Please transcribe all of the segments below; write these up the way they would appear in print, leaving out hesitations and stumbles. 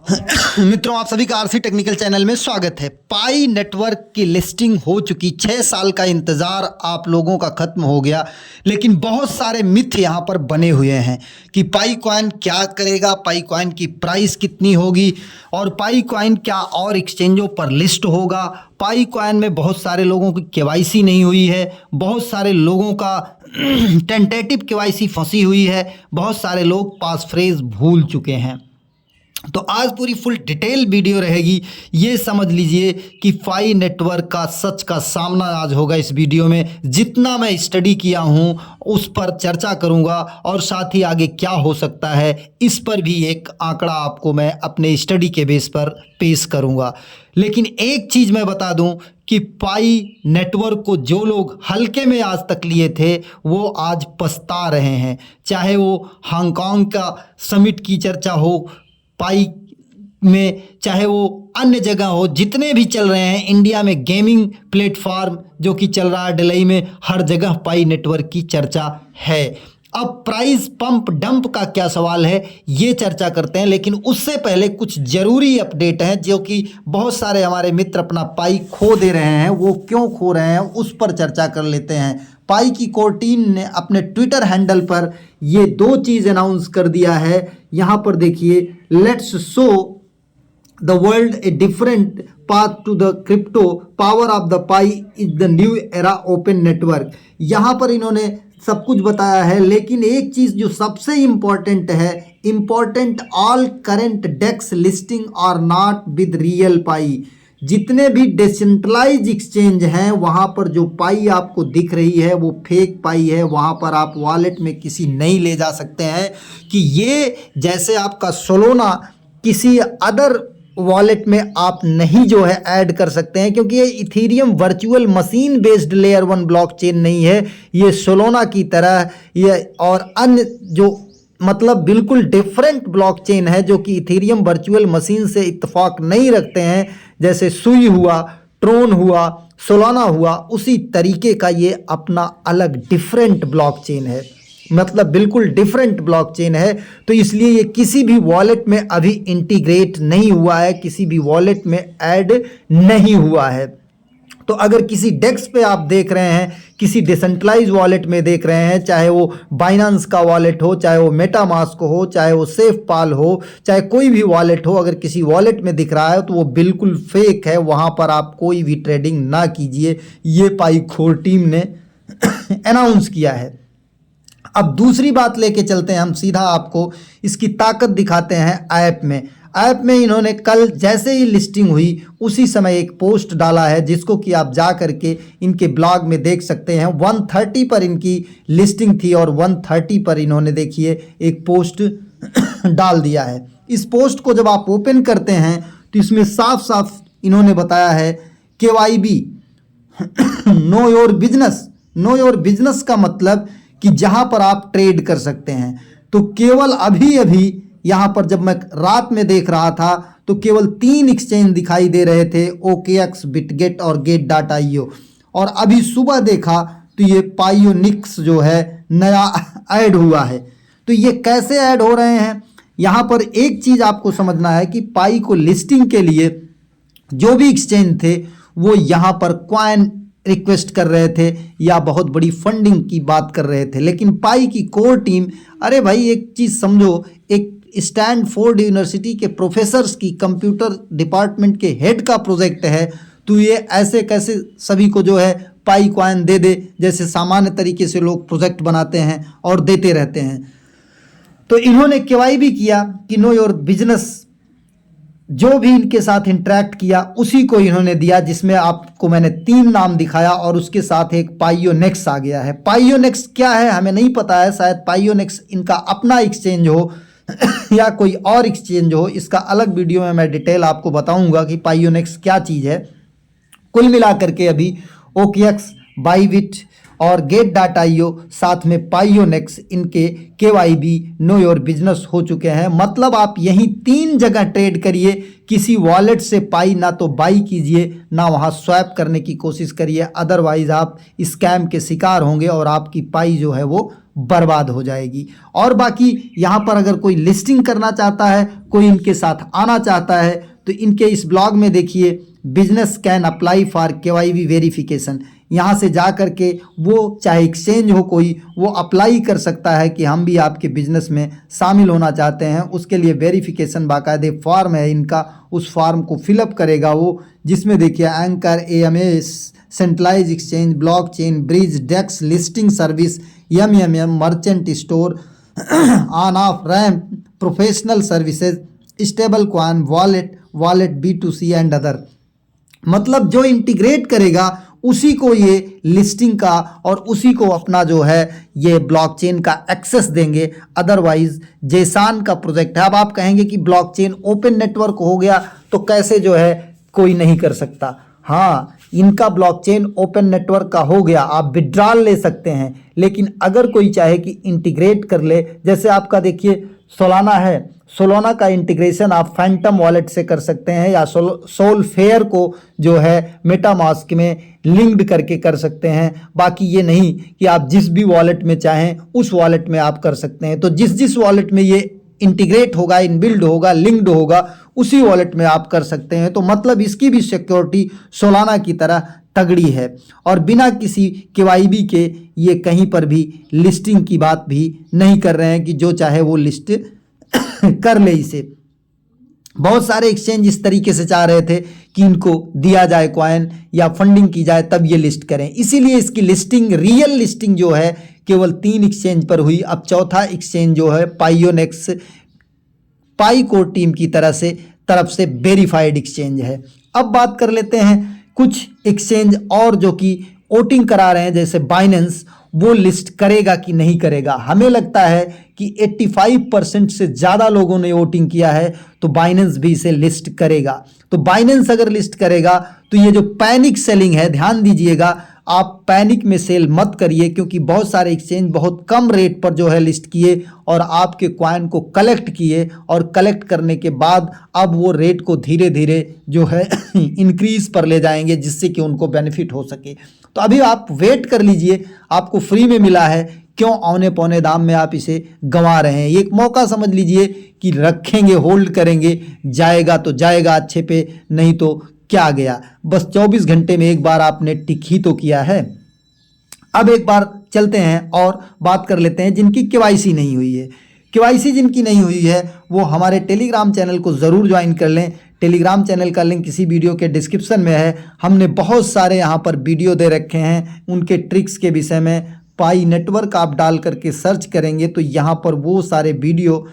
मित्रों, आप सभी का आरसी टेक्निकल चैनल में स्वागत है। पाई नेटवर्क की लिस्टिंग हो चुकी, 6 साल का इंतज़ार आप लोगों का ख़त्म हो गया, लेकिन बहुत सारे मिथ यहाँ पर बने हुए हैं कि पाई कॉइन क्या करेगा, पाई कॉइन की प्राइस कितनी होगी और पाई कॉइन क्या और एक्सचेंजों पर लिस्ट होगा। पाई कॉइन में बहुत सारे लोगों की केवाईसी नहीं हुई है, बहुत सारे लोगों का टेंटेटिव केवाईसी फंसी हुई है, बहुत सारे लोग पास फ्रेज भूल चुके हैं। तो आज पूरी फुल डिटेल वीडियो रहेगी। ये समझ लीजिए कि पाई नेटवर्क का सच का सामना आज होगा इस वीडियो में। जितना मैं स्टडी किया हूँ उस पर चर्चा करूँगा और साथ ही आगे क्या हो सकता है इस पर भी एक आंकड़ा आपको मैं अपने स्टडी के बेस पर पेश करूँगा। लेकिन एक चीज़ मैं बता दूं कि पाई नेटवर्क को जो लोग हल्के में आज तक लिए थे वो आज पछता रहे हैं। चाहे वो हांगकांग का समिट की चर्चा हो पाई में, चाहे वो अन्य जगह हो, जितने भी चल रहे हैं, इंडिया में गेमिंग प्लेटफॉर्म जो कि चल रहा है दिल्ली में, हर जगह पाई नेटवर्क की चर्चा है। अब प्राइस पंप डंप का क्या सवाल है ये चर्चा करते हैं, लेकिन उससे पहले कुछ ज़रूरी अपडेट हैं जो कि बहुत सारे हमारे मित्र अपना पाई खो दे रहे हैं। वो क्यों खो रहे हैं उस पर चर्चा कर लेते हैं। पाई की कोर टीम ने अपने ट्विटर हैंडल पर ये 2 चीज़ अनाउंस कर दिया है। यहाँ पर देखिए, let's show the world a different path to the crypto, power of the Pi is the new era open network. यहाँ पर इन्होंने सब कुछ बताया है, लेकिन एक चीज़ जो सबसे इम्पॉर्टेंट है, important, all current DEX listing are not with real Pi. जितने भी डिसेंट्रलाइज एक्सचेंज हैं वहाँ पर जो पाई आपको दिख रही है वो फेक पाई है। वहाँ पर आप वॉलेट में किसी नहीं ले जा सकते हैं कि ये जैसे आपका सोलोना किसी अदर वॉलेट में आप नहीं जो है ऐड कर सकते हैं, क्योंकि ये Ethereum virtual machine based layer 1 blockchain नहीं है। ये सोलोना की तरह ये और अन्य जो मतलब बिल्कुल डिफरेंट ब्लॉकचेन है जो कि इथेरियम वर्चुअल मशीन से इत्तेफाक नहीं रखते हैं। जैसे सुई हुआ, ट्रोन हुआ, सोलाना हुआ, उसी तरीके का ये अपना अलग डिफरेंट ब्लॉकचेन है, मतलब बिल्कुल डिफरेंट ब्लॉकचेन है। तो इसलिए ये किसी भी वॉलेट में अभी इंटीग्रेट नहीं हुआ है, किसी भी वॉलेट में ऐड नहीं हुआ है। तो अगर किसी डेक्स पे आप देख रहे हैं, किसी डिसेंट्रलाइज वॉलेट में देख रहे हैं, चाहे वो बाइनेंस का वॉलेट हो, चाहे वो मेटामास्क हो, चाहे वो सेफपाल हो, चाहे कोई भी वॉलेट हो, अगर किसी वॉलेट में दिख रहा है तो वो बिल्कुल फेक है। वहाँ पर आप कोई भी ट्रेडिंग ना कीजिए, ये पाई खोर टीम ने अनाउंस किया है। अब दूसरी बात लेके चलते हैं हम, सीधा आपको इसकी ताकत दिखाते हैं ऐप में। ऐप में इन्होंने कल जैसे ही लिस्टिंग हुई उसी समय एक पोस्ट डाला है जिसको कि आप जा करके इनके ब्लॉग में देख सकते हैं। 130 पर इनकी लिस्टिंग थी और 130 पर इन्होंने देखिए एक पोस्ट डाल दिया है। इस पोस्ट को जब आप ओपन करते हैं तो इसमें साफ साफ इन्होंने बताया है KYB, know your business. Know your business का मतलब कि जहाँ पर आप ट्रेड कर सकते हैं। तो केवल अभी अभी यहाँ पर जब मैं रात में देख रहा था तो केवल 3 एक्सचेंज दिखाई दे रहे थे, OKX, बिटगेट और get.io, और अभी सुबह देखा तो ये पायोनिक्स जो है नया ऐड हुआ है। तो ये कैसे ऐड हो रहे हैं, यहाँ पर एक चीज़ आपको समझना है कि पाई को लिस्टिंग के लिए जो भी एक्सचेंज थे वो यहाँ पर कॉइन रिक्वेस्ट कर रहे थे या बहुत बड़ी फंडिंग की बात कर रहे थे। लेकिन पाई की कोर टीम, अरे भाई एक चीज़ समझो, एक स्टैनफोर्ड यूनिवर्सिटी के प्रोफेसर्स की कंप्यूटर डिपार्टमेंट के हेड का प्रोजेक्ट है, तो ये ऐसे कैसे सभी को जो है पाई कॉइन दे दे जैसे सामान्य तरीके से लोग प्रोजेक्ट बनाते हैं और देते रहते हैं। तो इन्होंने KYB भी किया कि नो योर बिजनेस, जो भी इनके साथ इंटरेक्ट किया उसी को इन्होंने दिया, जिसमें आपको मैंने 3 नाम दिखाया और उसके साथ एक पायोनेक्स आ गया है। पायोनेक्स क्या है हमें नहीं पता है, शायद पायोनेक्स इनका अपना एक्सचेंज हो या कोई और एक्सचेंज हो। इसका अलग वीडियो में मैं डिटेल आपको बताऊंगा कि पायोनेक्स क्या चीज़ है। कुल मिलाकर के अभी OKX, बाइबिट और Get.io साथ में Pionex इनके KYB नो योर बिजनेस हो चुके हैं। मतलब आप यहीं 3 जगह ट्रेड करिए, किसी वॉलेट से पाई ना तो बाई कीजिए ना वहां स्वैप करने की कोशिश करिए, अदरवाइज आप स्कैम के शिकार होंगे और आपकी पाई जो है वो बर्बाद हो जाएगी। और बाकी यहाँ पर अगर कोई लिस्टिंग करना चाहता है, कोई इनके साथ आना चाहता है, तो इनके इस ब्लॉग में देखिए business can apply for KYB verification. यहाँ से जा कर के वो चाहे एक्सचेंज हो कोई, वो अप्लाई कर सकता है कि हम भी आपके बिजनेस में शामिल होना चाहते हैं। उसके लिए वेरिफिकेशन बाकायदे फॉर्म है इनका, उस फॉर्म को फिलअप करेगा वो, जिसमें देखिए anchor, AMA, centralize exchange, blockchain, bridge, dex, listing service, MMM, merchant store, on off ramp, professional services, stable coin, wallet B2C and other. मतलब जो इंटीग्रेट करेगा उसी को ये लिस्टिंग का और उसी को अपना जो है ये ब्लॉकचेन का एक्सेस देंगे। अदरवाइज जेसान का प्रोजेक्ट है। अब आप कहेंगे कि ब्लॉकचेन ओपन नेटवर्क हो गया तो कैसे जो है कोई नहीं कर सकता। हाँ, इनका ब्लॉकचेन ओपन नेटवर्क का हो गया, आप विड्रॉल ले सकते हैं, लेकिन अगर कोई चाहे कि इंटीग्रेट कर ले, जैसे आपका देखिए सोलाना है, सोलाना का इंटीग्रेशन आप फैंटम वॉलेट से कर सकते हैं या सोलफेयर को जो है मेटामास्क में लिंक्ड करके कर सकते हैं। बाकी ये नहीं कि आप जिस भी वॉलेट में चाहें उस वॉलेट में आप कर सकते हैं। तो जिस जिस वॉलेट में ये इंटीग्रेट होगा, इनबिल्ड होगा, लिंक्ड होगा, उसी वॉलेट में आप कर सकते हैं। तो मतलब इसकी भी सिक्योरिटी सोलाना की तरह तगड़ी है और बिना किसी KYB के ये कहीं पर भी लिस्टिंग की बात भी नहीं कर रहे हैं कि जो चाहे वो लिस्ट कर ले इसे। बहुत सारे एक्सचेंज इस तरीके से चाह रहे थे कि इनको दिया जाए कॉइन या फंडिंग की जाए तब ये लिस्ट करें, इसीलिए इसकी लिस्टिंग, रियल लिस्टिंग जो है केवल 3 एक्सचेंज पर हुई। अब चौथा एक्सचेंज जो है पाइयोनेक्स, पाईकोर टीम की तरफ से वेरीफाइड एक्सचेंज है। अब बात कर लेते हैं कुछ एक्सचेंज और जो कि वोटिंग करा रहे हैं, जैसे बाइनेंस, वो लिस्ट करेगा कि नहीं करेगा। हमें लगता है कि 85% से ज़्यादा लोगों ने वोटिंग किया है तो बाइनेंस भी इसे लिस्ट करेगा। तो बाइनेंस अगर लिस्ट करेगा तो ये जो पैनिक सेलिंग है, ध्यान दीजिएगा, आप पैनिक में सेल मत करिए, क्योंकि बहुत सारे एक्सचेंज बहुत कम रेट पर जो है लिस्ट किए और आपके कॉइन को कलेक्ट किए और कलेक्ट करने के बाद अब वो रेट को धीरे धीरे जो है इंक्रीज पर ले जाएंगे, जिससे कि उनको बेनिफिट हो सके। तो अभी आप वेट कर लीजिए, आपको फ्री में मिला है, क्यों औने पौने दाम में आप इसे गंवा रहे हैं। एक मौका समझ लीजिए कि रखेंगे, होल्ड करेंगे, जाएगा तो जाएगा अच्छे पे, नहीं तो क्या गया। बस 24 घंटे में एक बार आपने टिक ही तो किया है। अब एक बार चलते हैं और बात कर लेते हैं जिनकी KYC नहीं हुई है। KYC जिनकी नहीं हुई है वो हमारे टेलीग्राम चैनल को ज़रूर ज्वाइन कर लें। टेलीग्राम चैनल का लिंक इसी वीडियो के डिस्क्रिप्शन में है। हमने बहुत सारे यहाँ पर वीडियो दे रखे हैं उनके ट्रिक्स के विषय में। पाई नेटवर्क आप डाल करके सर्च करेंगे तो यहाँ पर वो सारे वीडियो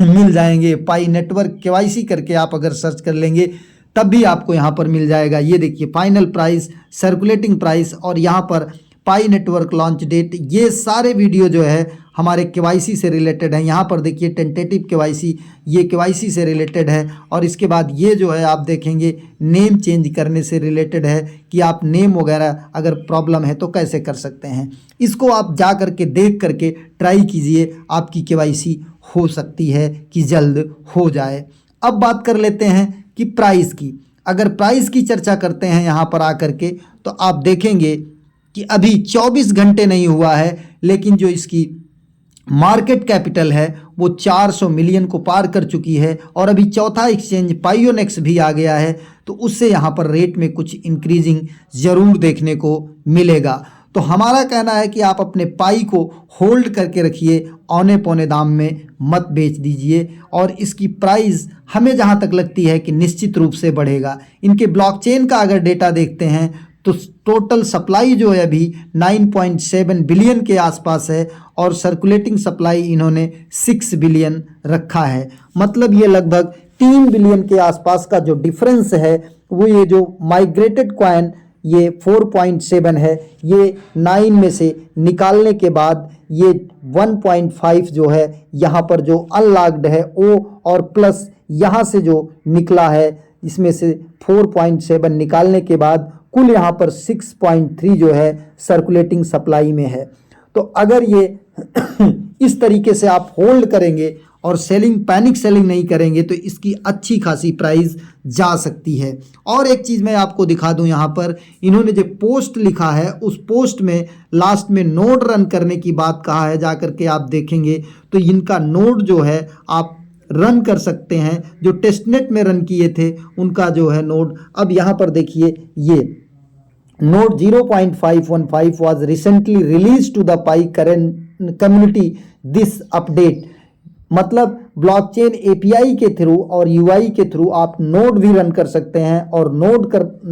मिल जाएंगे। पाई नेटवर्क KYC करके आप अगर सर्च कर लेंगे तब भी आपको यहाँ पर मिल जाएगा। ये देखिए फाइनल प्राइस, सर्कुलेटिंग प्राइस और यहाँ पर पाई नेटवर्क लॉन्च डेट, ये सारे वीडियो जो है हमारे KYC से रिलेटेड है। यहाँ पर देखिए टेंटेटिव KYC, ये KYC से रिलेटेड है। और इसके बाद ये जो है आप देखेंगे नेम चेंज करने से रिलेटेड है कि आप नेम वगैरह अगर प्रॉब्लम है तो कैसे कर सकते हैं। इसको आप जा करके देख करके ट्राई कीजिए, आपकी KYC हो सकती है कि जल्द हो जाए। अब बात कर लेते हैं कि प्राइस की। अगर प्राइस की चर्चा करते हैं यहाँ पर आकर के तो आप देखेंगे कि अभी 24 घंटे नहीं हुआ है, लेकिन जो इसकी मार्केट कैपिटल है वो 400 मिलियन को पार कर चुकी है। और अभी चौथा एक्सचेंज पाइयोनेक्स भी आ गया है, तो उससे यहाँ पर रेट में कुछ इंक्रीजिंग ज़रूर देखने को मिलेगा। तो हमारा कहना है कि आप अपने पाई को होल्ड करके रखिए, औने पौने दाम में मत बेच दीजिए। और इसकी प्राइस हमें जहाँ तक लगती है कि निश्चित रूप से बढ़ेगा। इनके ब्लॉकचेन का अगर डेटा देखते हैं तो टोटल सप्लाई जो है अभी 9.7 बिलियन के आसपास है और सर्कुलेटिंग सप्लाई इन्होंने 6 बिलियन रखा है। मतलब ये लगभग 3 बिलियन के आसपास का जो डिफरेंस है वो ये जो माइग्रेटेड कॉइन ये 4.7 है, ये 9 में से निकालने के बाद ये 1.5 जो है यहाँ पर जो अनलॉक्ड है वो, और प्लस यहाँ से जो निकला है इसमें से 4.7 निकालने के बाद कुल यहाँ पर 6.3 जो है सर्कुलेटिंग सप्लाई में है। तो अगर ये इस तरीके से आप होल्ड करेंगे और पैनिक सेलिंग नहीं करेंगे तो इसकी अच्छी खासी प्राइस जा सकती है। और एक चीज़ मैं आपको दिखा दूं, यहाँ पर इन्होंने जो पोस्ट लिखा है उस पोस्ट में लास्ट में नोड रन करने की बात कहा है। जा करके आप देखेंगे तो इनका नोड जो है आप रन कर सकते हैं, जो टेस्टनेट में रन किए थे उनका जो है नोड। अब यहाँ पर देखिए ये node 0.515 was recently released to the Pi current community this update। मतलब ब्लॉकचेन एपीआई के थ्रू और यूआई के थ्रू आप नोड भी रन कर सकते हैं और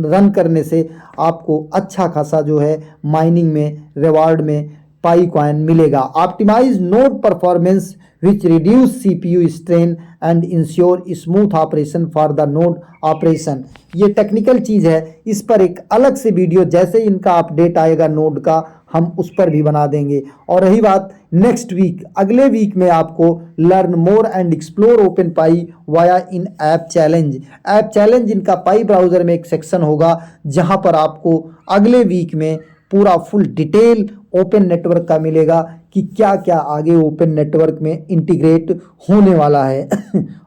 रन करने से आपको अच्छा खासा जो है माइनिंग में रिवार्ड में पाई कॉइन मिलेगा। Optimize node performance which reduce CPU strain and ensure smooth operation for the node operation। ये टेक्निकल चीज़ है, इस पर एक अलग से वीडियो जैसे इनका अपडेट आएगा नोड का हम उस पर भी बना देंगे। और रही बात नेक्स्ट वीक, अगले वीक में आपको learn more and explore open pi via in app challenge. App challenge इनका पाई ब्राउज़र में एक सेक्शन होगा जहां पर आपको अगले वीक में पूरा फुल डिटेल ओपन नेटवर्क का मिलेगा कि क्या क्या आगे ओपन नेटवर्क में इंटीग्रेट होने वाला है।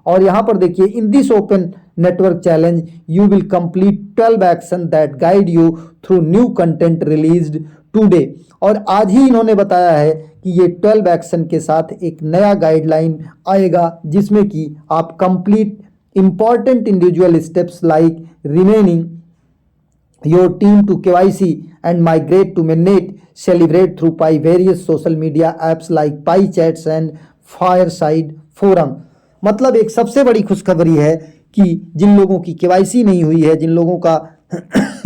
और यहाँ पर देखिए in this open network challenge you will complete 12 action that guide you through new content released today. और आज ही इन्होंने बताया है कि ये 12 एक्शन के साथ एक नया गाइडलाइन आएगा जिसमें कि आप complete important individual steps like remaining your team to KYC and migrate to mainnet, celebrate through Pi various social media apps like Pi Chats and Fireside Forum। मतलब एक सबसे बड़ी खुशखबरी है कि जिन लोगों की KYC नहीं हुई है, जिन लोगों का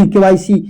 KYC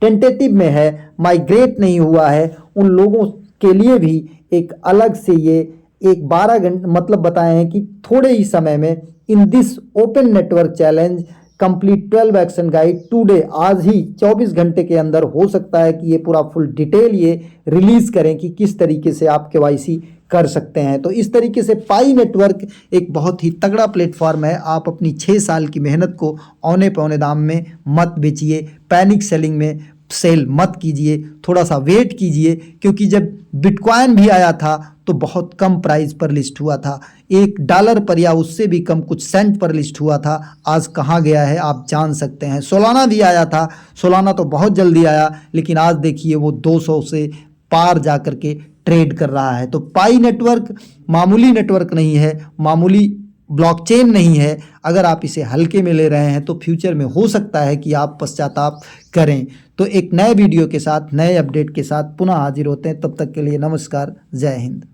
टेंटेटिव में है, माइग्रेट नहीं हुआ है, उन लोगों के लिए भी एक अलग से ये एक 12 घंटे मतलब बताए हैं कि थोड़े ही समय में in this open network challenge complete 12 action guide today, आज ही 24 घंटे के अंदर हो सकता है कि ये पूरा फुल डिटेल ये रिलीज करें कि किस तरीके से आप केवाईसी कर सकते हैं। तो इस तरीके से पाई नेटवर्क एक बहुत ही तगड़ा प्लेटफॉर्म है। आप अपनी 6 साल की मेहनत को औने पौने दाम में मत बेचिए, पैनिक सेलिंग में सेल मत कीजिए, थोड़ा सा वेट कीजिए, क्योंकि जब बिटकॉइन भी आया था तो बहुत कम प्राइस पर लिस्ट हुआ था, $1 पर या उससे भी कम कुछ सेंट पर लिस्ट हुआ था। आज कहाँ गया है आप जान सकते हैं। सोलाना भी आया था, सोलाना तो बहुत जल्दी आया, लेकिन आज देखिए वो 200 से पार जा कर के ट्रेड कर रहा है। तो पाई नेटवर्क मामूली नेटवर्क नहीं है, मामूली ब्लॉकचेन नहीं है। अगर आप इसे हल्के में ले रहे हैं तो फ्यूचर में हो सकता है कि आप पश्चाताप करें। तो एक नए वीडियो के साथ, नए अपडेट के साथ पुनः हाजिर होते हैं। तब तक के लिए नमस्कार, जय हिंद।